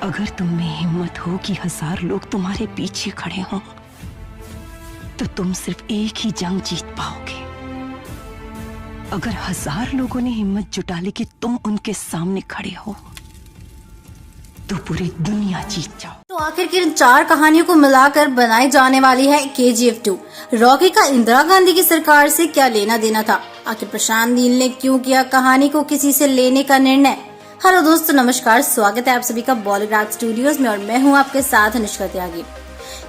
अगर तुम में हिम्मत हो कि 1000 लोग तुम्हारे पीछे खड़े हों, तो तुम सिर्फ एक ही जंग जीत पाओगे। अगर 1000 लोगों ने हिम्मत जुटा ली कि तुम उनके सामने खड़े हो, तो पूरी दुनिया जीत जाओ। तो आखिर इन 4 कहानियों को मिलाकर बनाई जाने वाली है KGF 2। रॉकी का इंदिरा गांधी की सरकार से क्या लेना देना था? आखिर प्रशांत नील ने क्यों किया कहानी को किसी से लेने का निर्णय? हेलो दोस्तों, नमस्कार, स्वागत है आप सभी का बॉलीवुड स्टूडियोज में और मैं हूं आपके साथ Anushka Tyagi.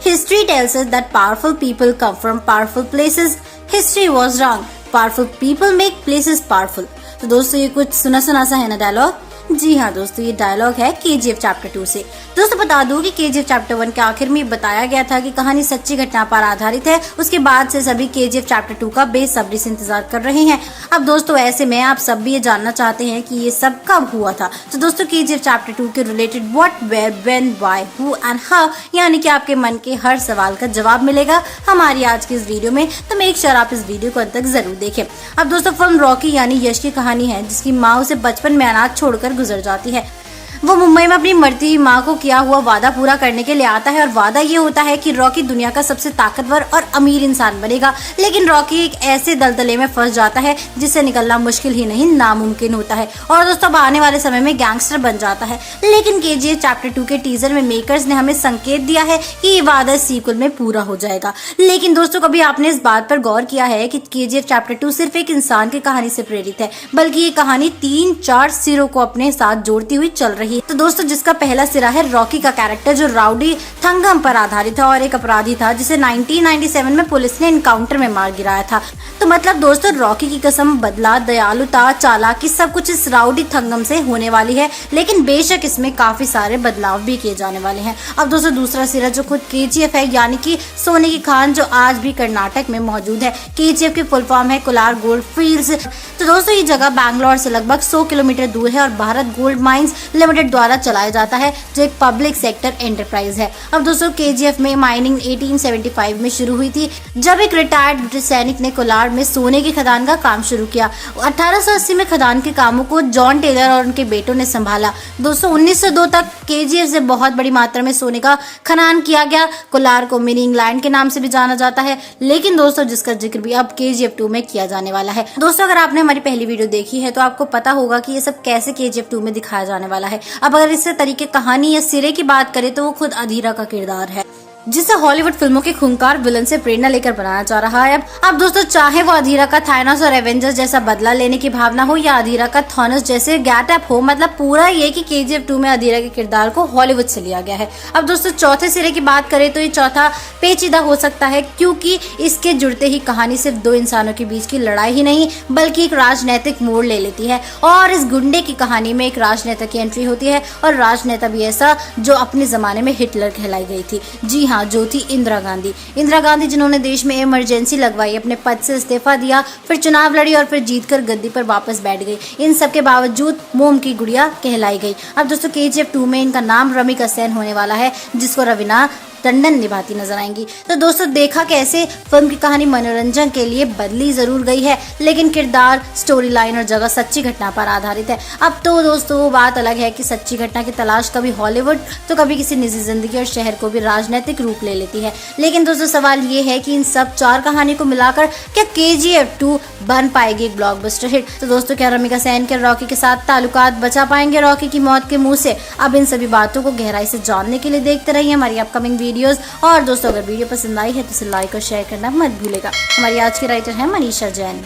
History tells us that powerful people come from powerful places. History was wrong, powerful people make places powerful. तो दोस्तों, ये कुछ सुना सा है ना डायलॉग? जी हाँ दोस्तों, ये डायलॉग है KGF चैप्टर 2 से। दोस्तों बता दूं कि KGF चैप्टर 1 के आखिर में बताया गया था कि कहानी सच्ची घटना पर आधारित है। उसके बाद से सभी KGF चैप्टर 2 का बेसब्री से इंतजार कर रहे हैं। अब दोस्तों ऐसे में आप सब भी ये जानना चाहते हैं कि ये सब कब हुआ था। तो दोस्तों KGF चैप्टर 2 के related what, where, when, why, who and how, यानी कि आपके मन के हर सवाल का जवाब मिलेगा हमारी आज की इस वीडियो में। तो मेक श्योर आप इस वीडियो को अंत तक जरूर देखें। अब दोस्तों फिल्म रॉकी यानी यश की कहानी है, जिसकी माँ उसे बचपन में अनाथ छोड़कर गुजर जाती है। वो मुंबई में अपनी मरती हुई माँ को किया हुआ वादा पूरा करने के लिए आता है और वादा ये होता है कि रॉकी दुनिया का सबसे ताकतवर और अमीर इंसान बनेगा। लेकिन रॉकी एक ऐसे दलदले में फंस जाता है जिससे निकलना मुश्किल ही नहीं नामुमकिन होता है और दोस्तों अब आने वाले समय में गैंगस्टर बन जाता है। लेकिन KGF चैप्टर 2 के टीजर में मेकर्स ने हमें संकेत दिया है कि ये वादा सीक्वल में पूरा हो जाएगा। लेकिन दोस्तों कभी आपने इस बात पर गौर किया है कि KGF चैप्टर 2 सिर्फ एक इंसान की कहानी से प्रेरित है, बल्कि ये कहानी 3-4 सिरों को अपने साथ जोड़ती हुई चल रही है। तो दोस्तों जिसका पहला सिरा है रॉकी का कैरेक्टर, जो राउडी थंगम पर आधारित था और एक अपराधी था जिसे 1997 में पुलिस ने इनकाउंटर में मार गिराया था। तो मतलब दोस्तों रॉकी की कसम, बदला, दयालुता, चालाकी, सब कुछ इस राउडी थंगम से होने वाली है। लेकिन बेशक इसमें काफी सारे बदलाव भी किए जाने वाले हैं। अब दोस्तों दूसरा सिरा जो खुद KGF है, यानी कि सोने की खान, जो आज भी कर्नाटक में मौजूद है। KGF की फुल फॉर्म है कोलार गोल्ड फील्ड्स। तो दोस्तों ये जगह बैंगलोर से लगभग 100 किलोमीटर दूर है और भारत गोल्ड माइंस लिमिटेड द्वारा चलाया जाता है, जो एक पब्लिक सेक्टर एंटरप्राइज है। अब दोस्तों KGF में माइनिंग 1875 में शुरू हुई थी, जब एक रिटायर्ड ब्रिटिश सैनिक ने कोलार में सोने की खदान का काम शुरू किया। 1880 में खदान के कामों को जॉन टेलर और उनके बेटों ने संभाला। दोस्तों 1902 तक KGF से बहुत बड़ी मात्रा में सोने का खनन किया गया। कोलार को मिनी इंग्लैंड के नाम से भी जाना जाता है, लेकिन दोस्तों जिसका जिक्र भी अब KGF 2 में किया जाने वाला है। दोस्तों अगर आपने हमारी पहली वीडियो देखी है तो आपको पता होगा कि ये सब कैसे KGF 2 में दिखाया जाने वाला है। अब अगर इससे तरीके कहानी या सिरे की बात करें तो वो खुद अधीरा का किरदार है, जिसे हॉलीवुड फिल्मों के खूंखार विलन से प्रेरणा लेकर बनाया जा रहा है। अब दोस्तों चाहे वो अधीरा का थानोस और एवेंजर्स जैसा बदला लेने की भावना हो या अधीरा का थानोस जैसे गेटअप हो, मतलब पूरा ये कि KGF 2 में अधीरा के किरदार को हॉलीवुड से लिया गया है। अब दोस्तों चौथे सिरे की बात करें तो ये चौथा पेचीदा हो सकता है, क्योंकि इसके जुड़ते ही कहानी सिर्फ 2 इंसानों के बीच की लड़ाई ही नहीं बल्कि एक राजनैतिक मोड़ ले लेती है। और इस गुंडे की कहानी में एक राजनेता की एंट्री होती है, और राजनेता भी ऐसा जो अपने जमाने में हिटलर कहलाई गई थी। जी हाँ, जो थी इंदिरा गांधी, जिन्होंने देश में इमरजेंसी लगवाई, अपने पद से इस्तीफा दिया, फिर चुनाव लड़ी और फिर जीतकर गद्दी पर वापस बैठ गई। इन सब के बावजूद मोम की गुड़िया कहलाई गई। अब दोस्तों KGF 2 में इनका नाम रमिका सेन होने वाला है, जिसको रवीना टंडन निभाती नजर आएंगी। तो दोस्तों देखा कैसे फिल्म की कहानी मनोरंजन के लिए बदली जरूर गई है, लेकिन किरदार, स्टोरी लाइन और जगह सच्ची घटना पर आधारित है। अब तो दोस्तों वो बात अलग है कि सच्ची घटना की तलाश कभी हॉलीवुड तो कभी किसी निजी जिंदगी और शहर को भी राजनीतिक रूप ले लेती है। लेकिन दोस्तों सवाल ये है कि इन सब 4 कहानी को मिलाकर क्या KGF 2 बन पाएगी एक ब्लॉकबस्टर हिट? तो दोस्तों क्या रमिका सेन के रॉकी के साथ ताल्लुकात बचा पाएंगे रॉकी की मौत के मुंह से? अब इन सभी बातों को गहराई से जानने के लिए देखते रहिए हमारी अपकमिंग वीडियोस। और दोस्तों अगर वीडियो पसंद आई है तो इसे लाइक और शेयर करना मत भूलेगा। हमारी आज की राइटर है मनीषा जैन।